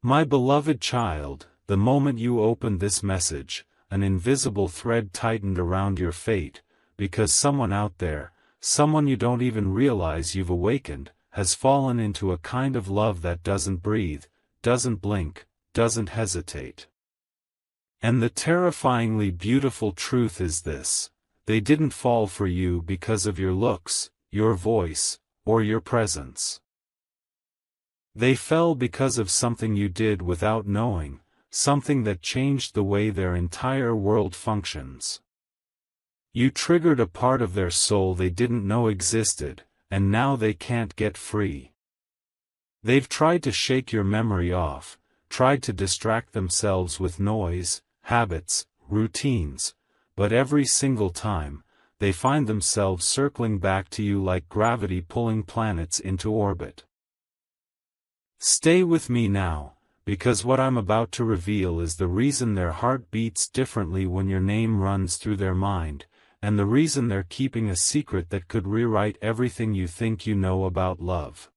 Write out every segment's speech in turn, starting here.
My beloved child, the moment you opened this message, an invisible thread tightened around your fate, because someone out there, someone you don't even realize you've awakened, has fallen into a kind of love that doesn't breathe, doesn't blink, doesn't hesitate. And the terrifyingly beautiful truth is this: they didn't fall for you because of your looks, your voice, or your presence. They fell because of something you did without knowing, something that changed the way their entire world functions. You triggered a part of their soul they didn't know existed, and now they can't get free. They've tried to shake your memory off, tried to distract themselves with noise, habits, routines, but every single time, they find themselves circling back to you like gravity pulling planets into orbit. Stay with me now, because what I'm about to reveal is the reason their heart beats differently when your name runs through their mind, and the reason they're keeping a secret that could rewrite everything you think you know about love.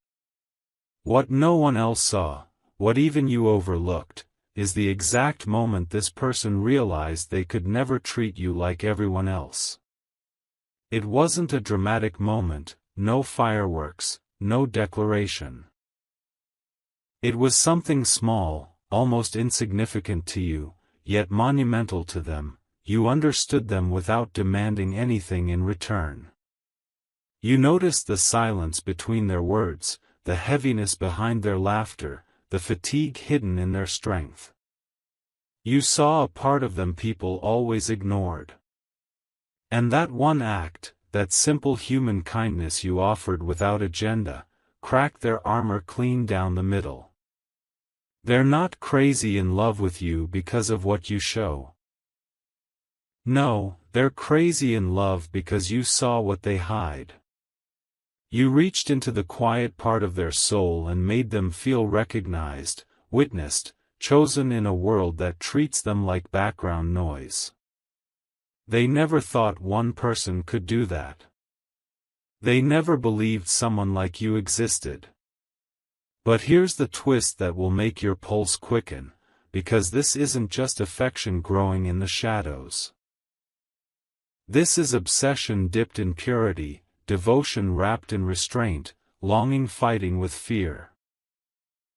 What no one else saw, what even you overlooked, is the exact moment this person realized they could never treat you like everyone else. It wasn't a dramatic moment, no fireworks, no declaration. It was something small, almost insignificant to you, yet monumental to them. You understood them without demanding anything in return. You noticed the silence between their words, the heaviness behind their laughter, the fatigue hidden in their strength. You saw a part of them people always ignored. And that one act, that simple human kindness you offered without agenda, cracked their armor clean down the middle. They're not crazy in love with you because of what you show. No, they're crazy in love because you saw what they hide. You reached into the quiet part of their soul and made them feel recognized, witnessed, chosen in a world that treats them like background noise. They never thought one person could do that. They never believed someone like you existed. But here's the twist that will make your pulse quicken, because this isn't just affection growing in the shadows. This is obsession dipped in purity, devotion wrapped in restraint, longing fighting with fear.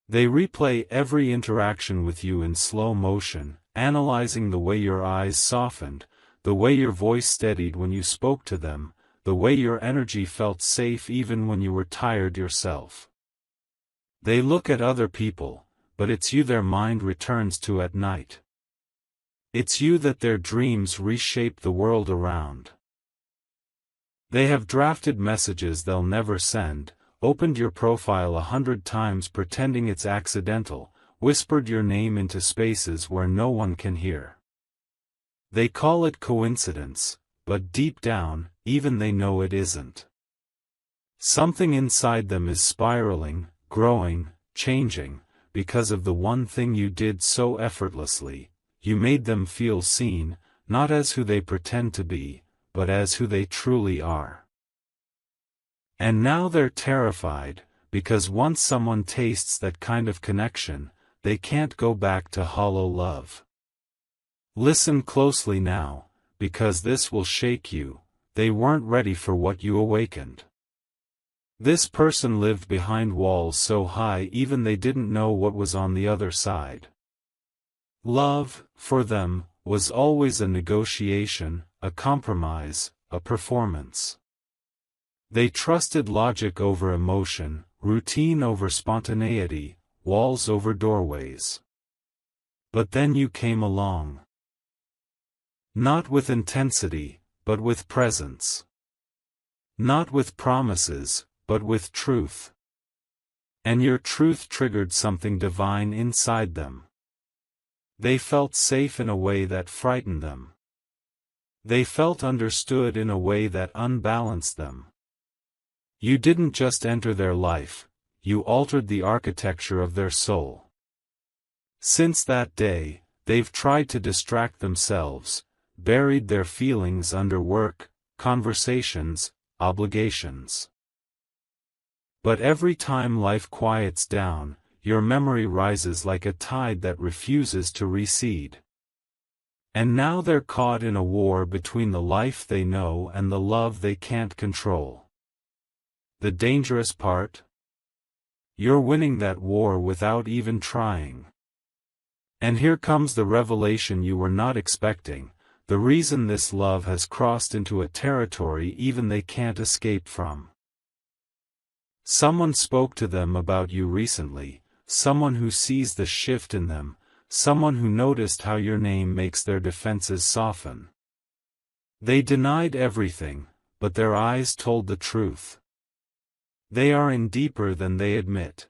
They replay every interaction with you in slow motion, analyzing the way your eyes softened, the way your voice steadied when you spoke to them, the way your energy felt safe even when you were tired yourself. They look at other people, but it's you their mind returns to at night. It's you that their dreams reshape the world around. They have drafted messages they'll never send, opened your profile 100 times pretending it's accidental, whispered your name into spaces where no one can hear. They call it coincidence, but deep down, even they know it isn't. Something inside them is spiraling, growing, changing, because of the one thing you did so effortlessly. You made them feel seen, not as who they pretend to be, but as who they truly are. And now they're terrified, because once someone tastes that kind of connection, they can't go back to hollow love. Listen closely now, because this will shake you. They weren't ready for what you awakened. This person lived behind walls so high even they didn't know what was on the other side. Love, for them, was always a negotiation, a compromise, a performance. They trusted logic over emotion, routine over spontaneity, walls over doorways. But then you came along. Not with intensity, but with presence. Not with promises, but with truth. And your truth triggered something divine inside them. They felt safe in a way that frightened them. They felt understood in a way that unbalanced them. You didn't just enter their life, you altered the architecture of their soul. Since that day, they've tried to distract themselves, buried their feelings under work, conversations, obligations. But every time life quiets down, your memory rises like a tide that refuses to recede. And now they're caught in a war between the life they know and the love they can't control. The dangerous part? You're winning that war without even trying. And here comes the revelation you were not expecting, the reason this love has crossed into a territory even they can't escape from. Someone spoke to them about you recently, someone who sees the shift in them, someone who noticed how your name makes their defenses soften. They denied everything, but their eyes told the truth. They are in deeper than they admit.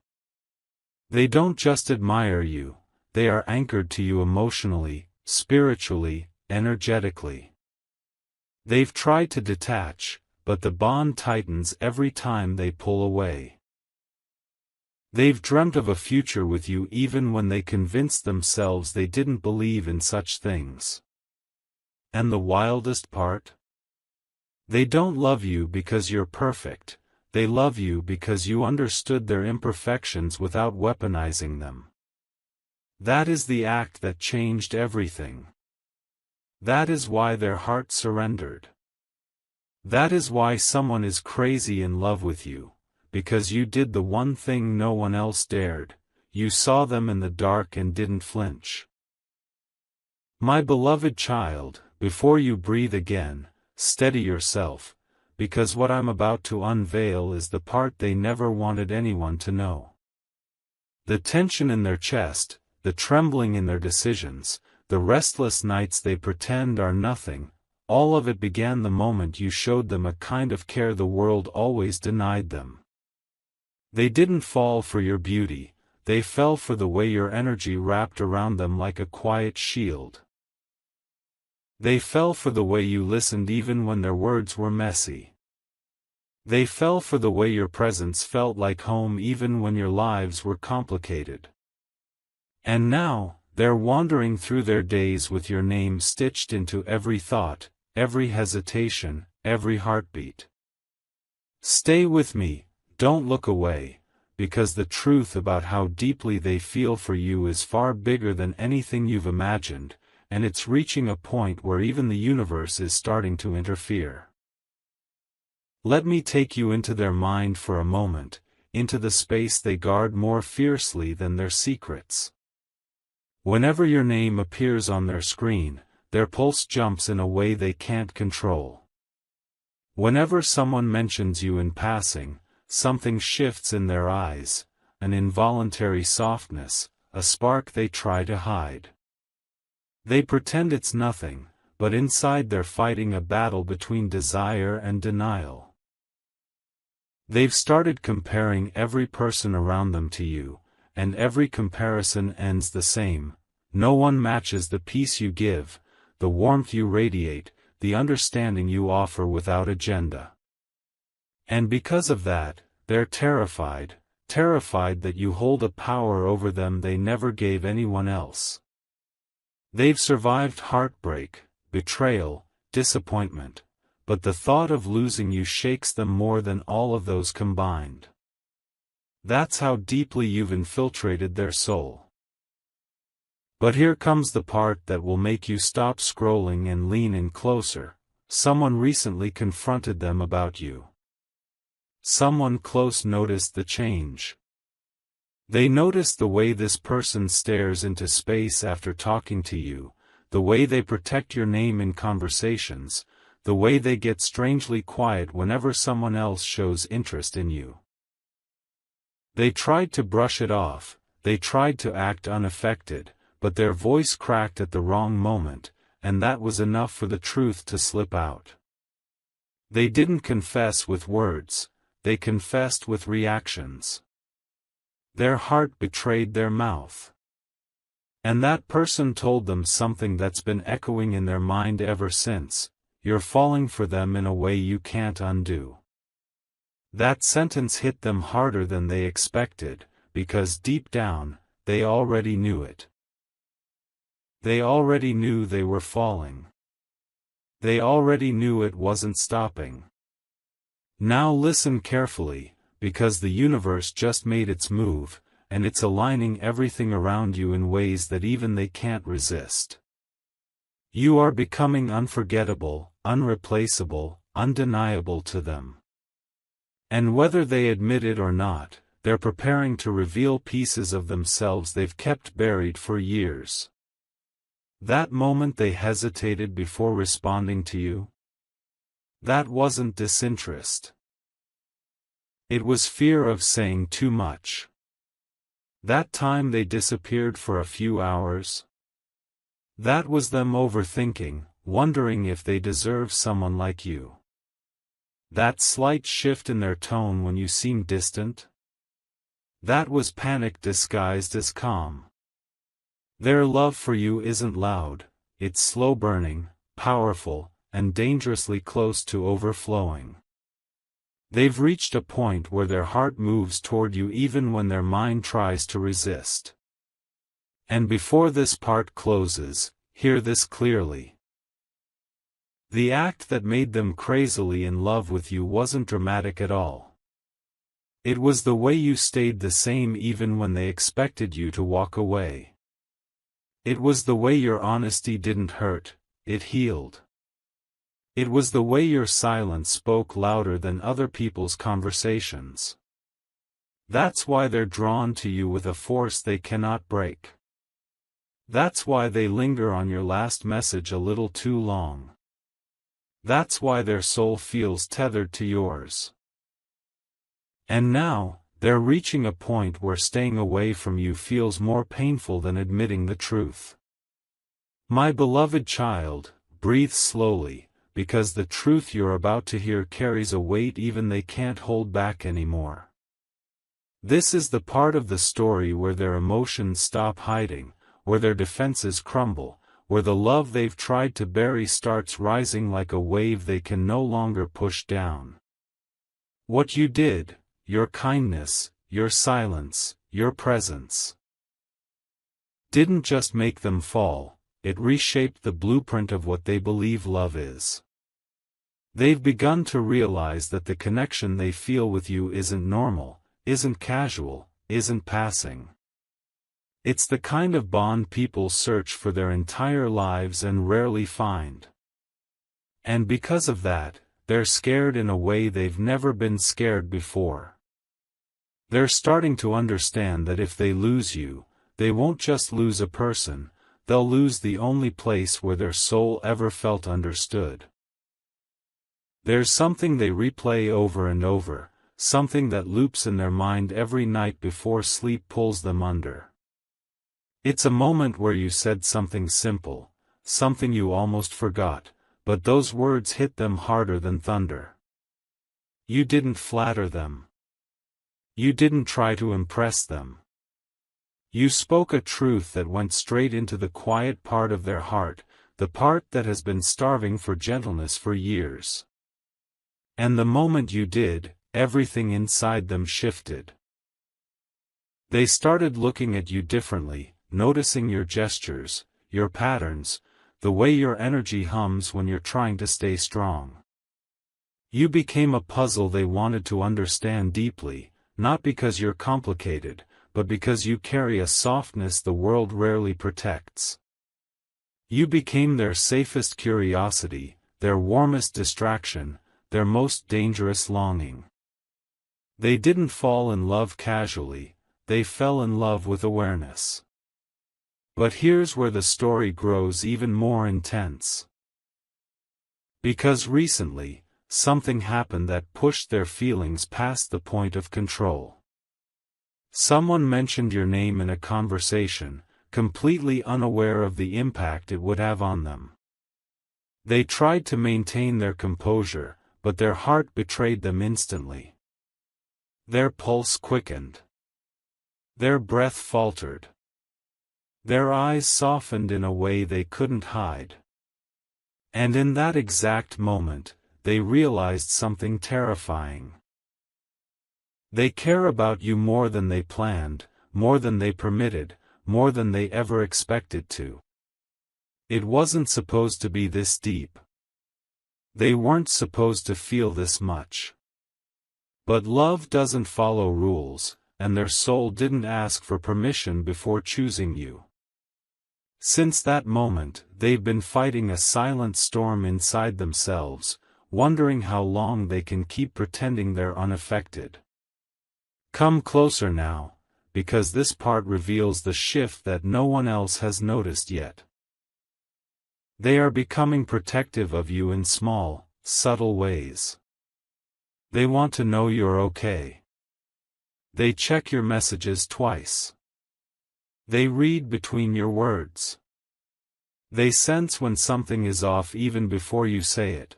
They don't just admire you, they are anchored to you emotionally, spiritually, energetically. They've tried to detach, but the bond tightens every time they pull away. They've dreamt of a future with you even when they convinced themselves they didn't believe in such things. And the wildest part? They don't love you because you're perfect, they love you because you understood their imperfections without weaponizing them. That is the act that changed everything. That is why their heart surrendered. That is why someone is crazy in love with you, because you did the one thing no one else dared, you saw them in the dark and didn't flinch. My beloved child, before you breathe again, steady yourself, because what I'm about to unveil is the part they never wanted anyone to know. The tension in their chest, the trembling in their decisions, the restless nights they pretend are nothing, all of it began the moment you showed them a kind of care the world always denied them. They didn't fall for your beauty, they fell for the way your energy wrapped around them like a quiet shield. They fell for the way you listened even when their words were messy. They fell for the way your presence felt like home even when your lives were complicated. And now, they're wandering through their days with your name stitched into every thought, every hesitation, every heartbeat. Stay with me, don't look away, because the truth about how deeply they feel for you is far bigger than anything you've imagined, and it's reaching a point where even the universe is starting to interfere. Let me take you into their mind for a moment, into the space they guard more fiercely than their secrets. Whenever your name appears on their screen, their pulse jumps in a way they can't control. Whenever someone mentions you in passing, something shifts in their eyes, an involuntary softness, a spark they try to hide. They pretend it's nothing, but inside they're fighting a battle between desire and denial. They've started comparing every person around them to you, and every comparison ends the same. No one matches the peace you give, the warmth you radiate, the understanding you offer without agenda. And because of that, they're terrified that you hold a power over them they never gave anyone else. They've survived heartbreak, betrayal, disappointment, but the thought of losing you shakes them more than all of those combined. That's how deeply you've infiltrated their soul. But here comes the part that will make you stop scrolling and lean in closer. Someone recently confronted them about you. Someone close noticed the change. They noticed the way this person stares into space after talking to you, the way they protect your name in conversations, the way they get strangely quiet whenever someone else shows interest in you. They tried to brush it off, they tried to act unaffected, but their voice cracked at the wrong moment, and that was enough for the truth to slip out. They didn't confess with words, they confessed with reactions. Their heart betrayed their mouth. And that person told them something that's been echoing in their mind ever since: you're falling for them in a way you can't undo. That sentence hit them harder than they expected, because deep down, they already knew it. They already knew they were falling. They already knew it wasn't stopping. Now listen carefully, because the universe just made its move, and it's aligning everything around you in ways that even they can't resist. You are becoming unforgettable, unreplaceable, undeniable to them. And whether they admit it or not, they're preparing to reveal pieces of themselves they've kept buried for years. That moment they hesitated before responding to you? That wasn't disinterest. It was fear of saying too much. That time they disappeared for a few hours? That was them overthinking, wondering if they deserve someone like you. That slight shift in their tone when you seemed distant? That was panic disguised as calm. Their love for you isn't loud, it's slow-burning, powerful, and dangerously close to overflowing. They've reached a point where their heart moves toward you even when their mind tries to resist. And before this part closes, hear this clearly. The act that made them crazily in love with you wasn't dramatic at all. It was the way you stayed the same even when they expected you to walk away. It was the way your honesty didn't hurt, it healed. It was the way your silence spoke louder than other people's conversations. That's why they're drawn to you with a force they cannot break. That's why they linger on your last message a little too long. That's why their soul feels tethered to yours. And now, they're reaching a point where staying away from you feels more painful than admitting the truth. My beloved child, breathe slowly, because the truth you're about to hear carries a weight even they can't hold back anymore. This is the part of the story where their emotions stop hiding, where their defenses crumble, where the love they've tried to bury starts rising like a wave they can no longer push down. What you did, your kindness, your silence, your presence, didn't just make them fall, it reshaped the blueprint of what they believe love is. They've begun to realize that the connection they feel with you isn't normal, isn't casual, isn't passing. It's the kind of bond people search for their entire lives and rarely find. And because of that, they're scared in a way they've never been scared before. They're starting to understand that if they lose you, they won't just lose a person, they'll lose the only place where their soul ever felt understood. There's something they replay over and over, something that loops in their mind every night before sleep pulls them under. It's a moment where you said something simple, something you almost forgot, but those words hit them harder than thunder. You didn't flatter them. You didn't try to impress them. You spoke a truth that went straight into the quiet part of their heart, the part that has been starving for gentleness for years. And the moment you did, everything inside them shifted. They started looking at you differently, noticing your gestures, your patterns, the way your energy hums when you're trying to stay strong. You became a puzzle they wanted to understand deeply, not because you're complicated, but because you carry a softness the world rarely protects. You became their safest curiosity, their warmest distraction, their most dangerous longing. They didn't fall in love casually, they fell in love with awareness. But here's where the story grows even more intense. Because recently, something happened that pushed their feelings past the point of control. Someone mentioned your name in a conversation, completely unaware of the impact it would have on them. They tried to maintain their composure, but their heart betrayed them instantly. Their pulse quickened. Their breath faltered. Their eyes softened in a way they couldn't hide. And in that exact moment, they realized something terrifying. They care about you more than they planned, more than they permitted, more than they ever expected to. It wasn't supposed to be this deep. They weren't supposed to feel this much. But love doesn't follow rules, and their soul didn't ask for permission before choosing you. Since that moment, they've been fighting a silent storm inside themselves, wondering how long they can keep pretending they're unaffected. Come closer now, because this part reveals the shift that no one else has noticed yet. They are becoming protective of you in small, subtle ways. They want to know you're okay. They check your messages twice. They read between your words. They sense when something is off even before you say it.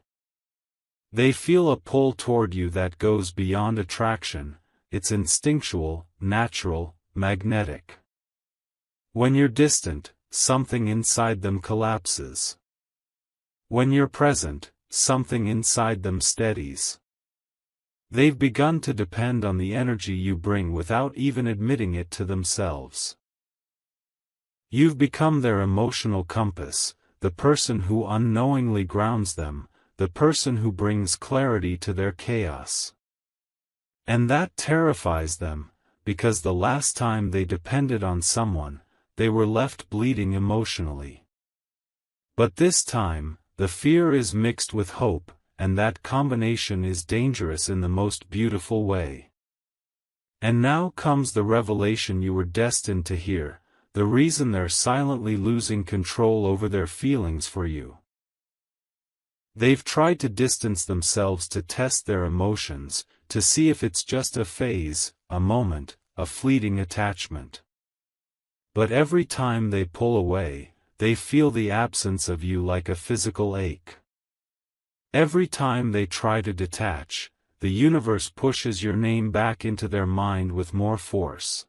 They feel a pull toward you that goes beyond attraction. It's instinctual, natural, magnetic. When you're distant, something inside them collapses. When you're present, something inside them steadies. They've begun to depend on the energy you bring without even admitting it to themselves. You've become their emotional compass, the person who unknowingly grounds them, the person who brings clarity to their chaos. And that terrifies them, because the last time they depended on someone, they were left bleeding emotionally. But this time, the fear is mixed with hope, and that combination is dangerous in the most beautiful way. And now comes the revelation you were destined to hear, the reason they're silently losing control over their feelings for you. They've tried to distance themselves to test their emotions, to see if it's just a phase, a moment, a fleeting attachment. But every time they pull away, they feel the absence of you like a physical ache. Every time they try to detach, the universe pushes your name back into their mind with more force.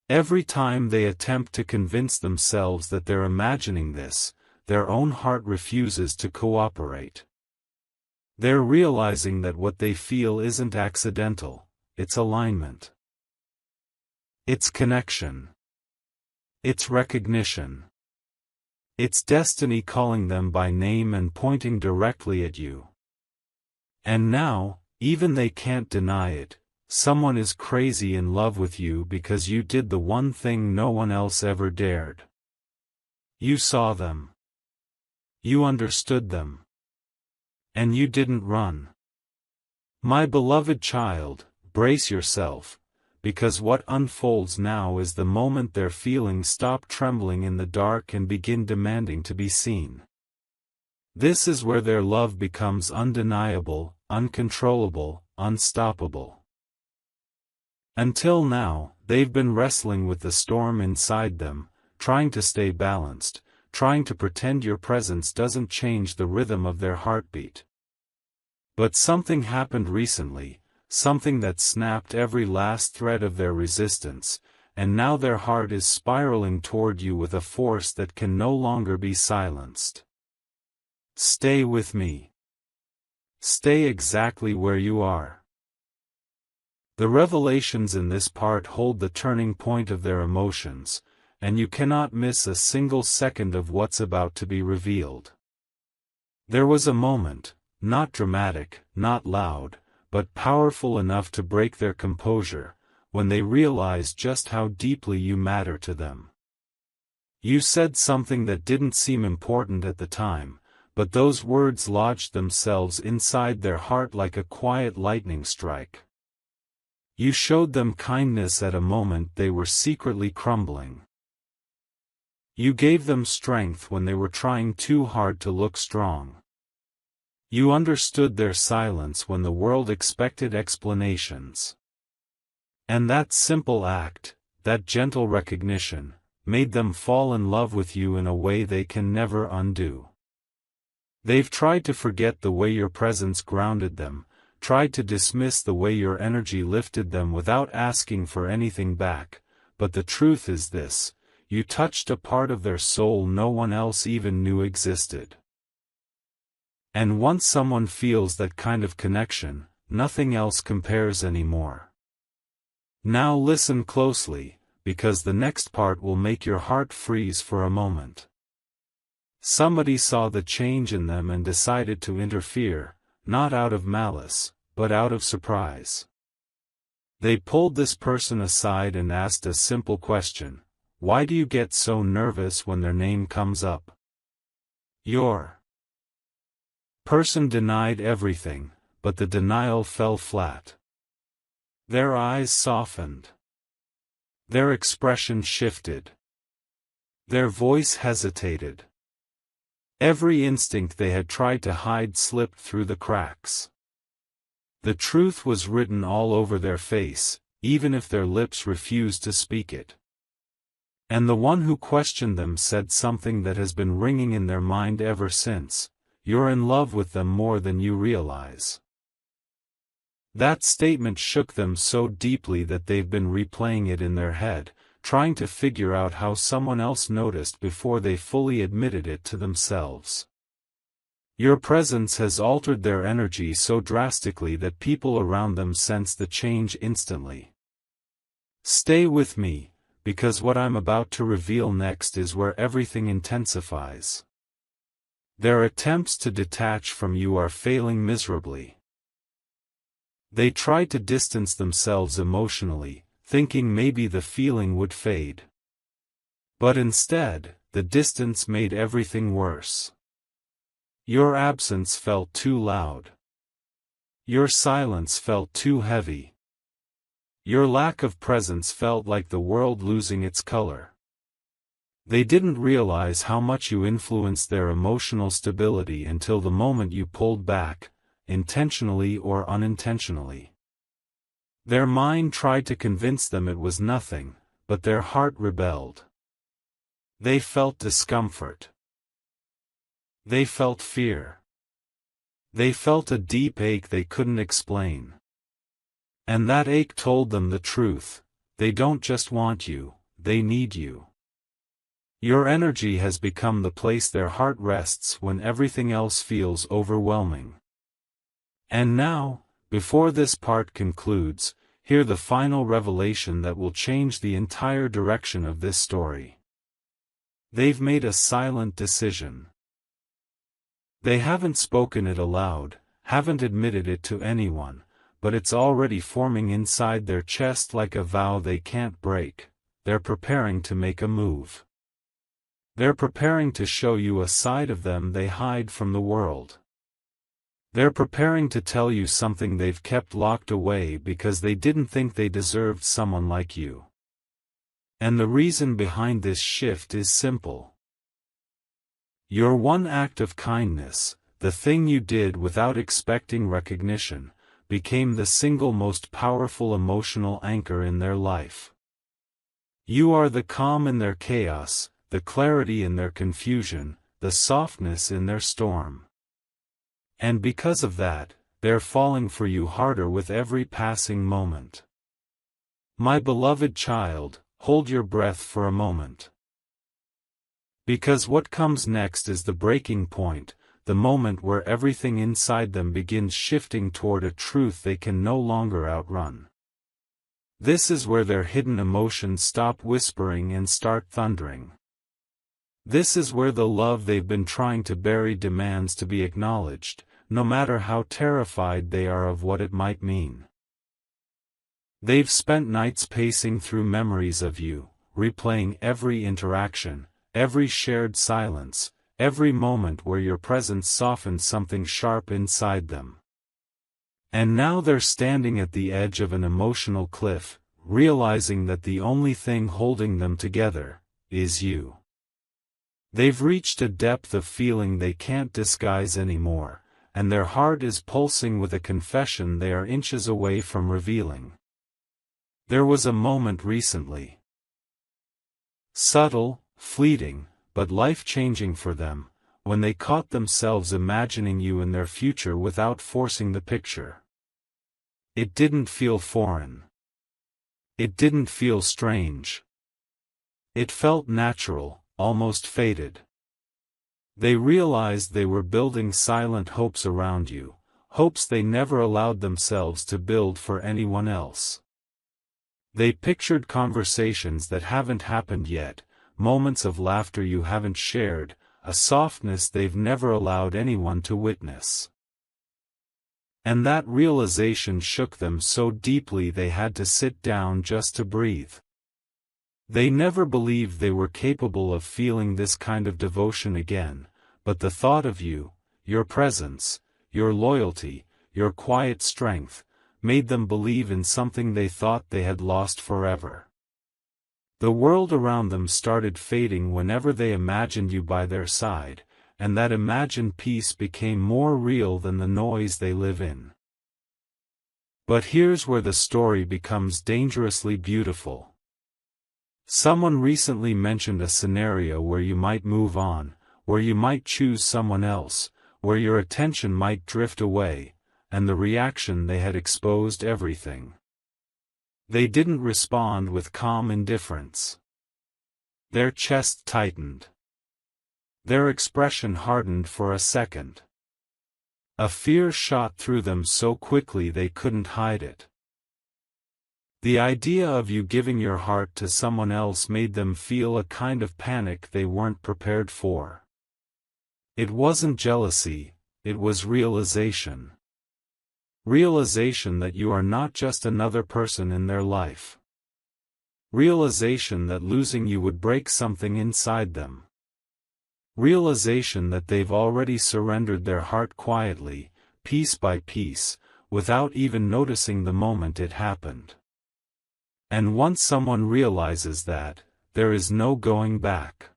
Every time they attempt to convince themselves that they're imagining this, their own heart refuses to cooperate. They're realizing that what they feel isn't accidental, it's alignment. It's connection. It's recognition. It's destiny calling them by name and pointing directly at you. And now, even they can't deny it, someone is crazy in love with you because you did the one thing no one else ever dared. You saw them. You understood them. And you didn't run. My beloved child, brace yourself, because what unfolds now is the moment their feelings stop trembling in the dark and begin demanding to be seen. This is where their love becomes undeniable, uncontrollable, unstoppable. Until now, they've been wrestling with the storm inside them, trying to stay balanced, trying to pretend your presence doesn't change the rhythm of their heartbeat. But something happened recently, something that snapped every last thread of their resistance, and now their heart is spiraling toward you with a force that can no longer be silenced. Stay with me. Stay exactly where you are. The revelations in this part hold the turning point of their emotions, and you cannot miss a single second of what's about to be revealed. There was a moment, not dramatic, not loud, but powerful enough to break their composure, when they realized just how deeply you matter to them. You said something that didn't seem important at the time, but those words lodged themselves inside their heart like a quiet lightning strike. You showed them kindness at a moment they were secretly crumbling. You gave them strength when they were trying too hard to look strong. You understood their silence when the world expected explanations. And that simple act, that gentle recognition, made them fall in love with you in a way they can never undo. They've tried to forget the way your presence grounded them, tried to dismiss the way your energy lifted them without asking for anything back, but the truth is this: you touched a part of their soul no one else even knew existed. And once someone feels that kind of connection, nothing else compares anymore. Now listen closely, because the next part will make your heart freeze for a moment. Somebody saw the change in them and decided to interfere, not out of malice, but out of surprise. They pulled this person aside and asked a simple question: why do you get so nervous when their name comes up? Your person denied everything, but the denial fell flat. Their eyes softened. Their expression shifted. Their voice hesitated. Every instinct they had tried to hide slipped through the cracks. The truth was written all over their face, even if their lips refused to speak it. And the one who questioned them said something that has been ringing in their mind ever since: you're in love with them more than you realize. That statement shook them so deeply that they've been replaying it in their head, trying to figure out how someone else noticed before they fully admitted it to themselves. Your presence has altered their energy so drastically that people around them sense the change instantly. Stay with me, because what I'm about to reveal next is where everything intensifies. Their attempts to detach from you are failing miserably. They try to distance themselves emotionally, thinking maybe the feeling would fade. But instead, the distance made everything worse. Your absence felt too loud. Your silence felt too heavy. Your lack of presence felt like the world losing its color. They didn't realize how much you influenced their emotional stability until the moment you pulled back, intentionally or unintentionally. Their mind tried to convince them it was nothing, but their heart rebelled. They felt discomfort. They felt fear. They felt a deep ache they couldn't explain. And that ache told them the truth: they don't just want you, they need you. Your energy has become the place their heart rests when everything else feels overwhelming. And now, before this part concludes, hear the final revelation that will change the entire direction of this story. They've made a silent decision. They haven't spoken it aloud, haven't admitted it to anyone, but it's already forming inside their chest like a vow they can't break. They're preparing to make a move. They're preparing to show you a side of them they hide from the world. They're preparing to tell you something they've kept locked away because they didn't think they deserved someone like you. And the reason behind this shift is simple. Your one act of kindness, the thing you did without expecting recognition, became the single most powerful emotional anchor in their life. You are the calm in their chaos, the clarity in their confusion, the softness in their storm. And because of that, they're falling for you harder with every passing moment. My beloved child, hold your breath for a moment. Because what comes next is the breaking point, the moment where everything inside them begins shifting toward a truth they can no longer outrun. This is where their hidden emotions stop whispering and start thundering. This is where the love they've been trying to bury demands to be acknowledged, no matter how terrified they are of what it might mean. They've spent nights pacing through memories of you, replaying every interaction, every shared silence, every moment where your presence softened something sharp inside them. And now they're standing at the edge of an emotional cliff, realizing that the only thing holding them together is you. They've reached a depth of feeling they can't disguise anymore, and their heart is pulsing with a confession they are inches away from revealing. There was a moment recently. Subtle, fleeting, but life-changing for them, when they caught themselves imagining you in their future without forcing the picture. It didn't feel foreign. It didn't feel strange. It felt natural, almost fated. They realized they were building silent hopes around you, hopes they never allowed themselves to build for anyone else. They pictured conversations that haven't happened yet, moments of laughter you haven't shared, a softness they've never allowed anyone to witness. And that realization shook them so deeply they had to sit down just to breathe. They never believed they were capable of feeling this kind of devotion again, but the thought of you, your presence, your loyalty, your quiet strength, made them believe in something they thought they had lost forever. The world around them started fading whenever they imagined you by their side, and that imagined peace became more real than the noise they live in. But here's where the story becomes dangerously beautiful. Someone recently mentioned a scenario where you might move on, where you might choose someone else, where your attention might drift away, and the reaction they had exposed everything. They didn't respond with calm indifference. Their chest tightened. Their expression hardened for a second. A fear shot through them so quickly they couldn't hide it. The idea of you giving your heart to someone else made them feel a kind of panic they weren't prepared for. It wasn't jealousy, it was realization. Realization that you are not just another person in their life. Realization that losing you would break something inside them. Realization that they've already surrendered their heart quietly, piece by piece, without even noticing the moment it happened. And once someone realizes that, there is no going back.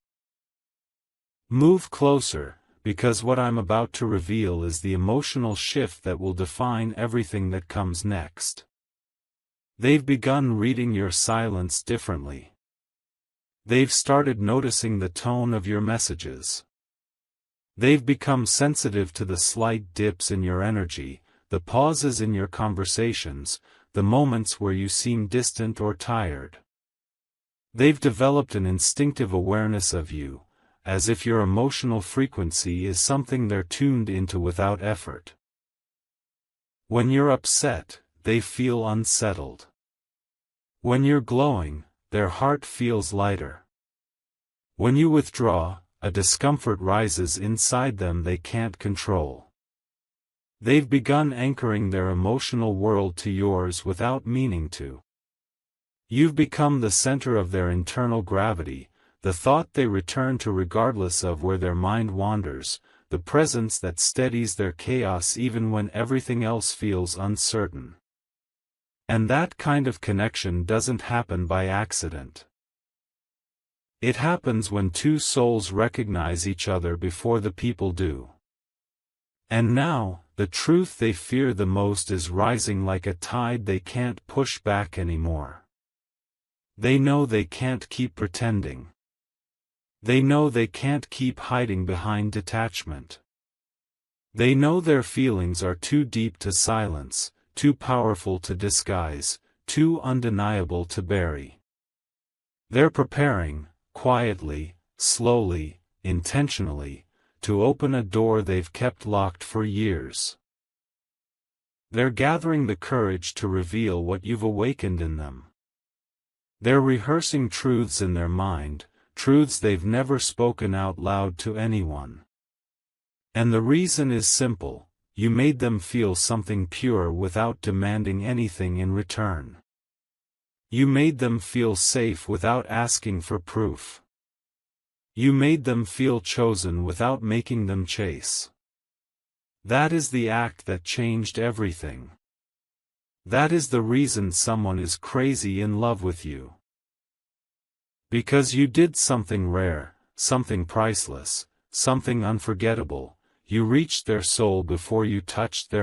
Move closer, because what I'm about to reveal is the emotional shift that will define everything that comes next. They've begun reading your silence differently. They've started noticing the tone of your messages. They've become sensitive to the slight dips in your energy, the pauses in your conversations, the moments where you seem distant or tired. They've developed an instinctive awareness of you, as if your emotional frequency is something they're tuned into without effort. When you're upset, they feel unsettled. When you're glowing, their heart feels lighter. When you withdraw, a discomfort rises inside them they can't control. They've begun anchoring their emotional world to yours without meaning to. You've become the center of their internal gravity, the thought they return to regardless of where their mind wanders, the presence that steadies their chaos even when everything else feels uncertain. And that kind of connection doesn't happen by accident. It happens when two souls recognize each other before the people do. And now, the truth they fear the most is rising like a tide they can't push back anymore. They know they can't keep pretending. They know they can't keep hiding behind detachment. They know their feelings are too deep to silence, too powerful to disguise, too undeniable to bury. They're preparing, quietly, slowly, intentionally, to open a door they've kept locked for years. They're gathering the courage to reveal what you've awakened in them. They're rehearsing truths in their mind, truths they've never spoken out loud to anyone. And the reason is simple: you made them feel something pure without demanding anything in return. You made them feel safe without asking for proof. You made them feel chosen without making them chase. That is the act that changed everything. That is the reason someone is crazy in love with you. Because you did something rare, something priceless, something unforgettable. You reached their soul before you touched their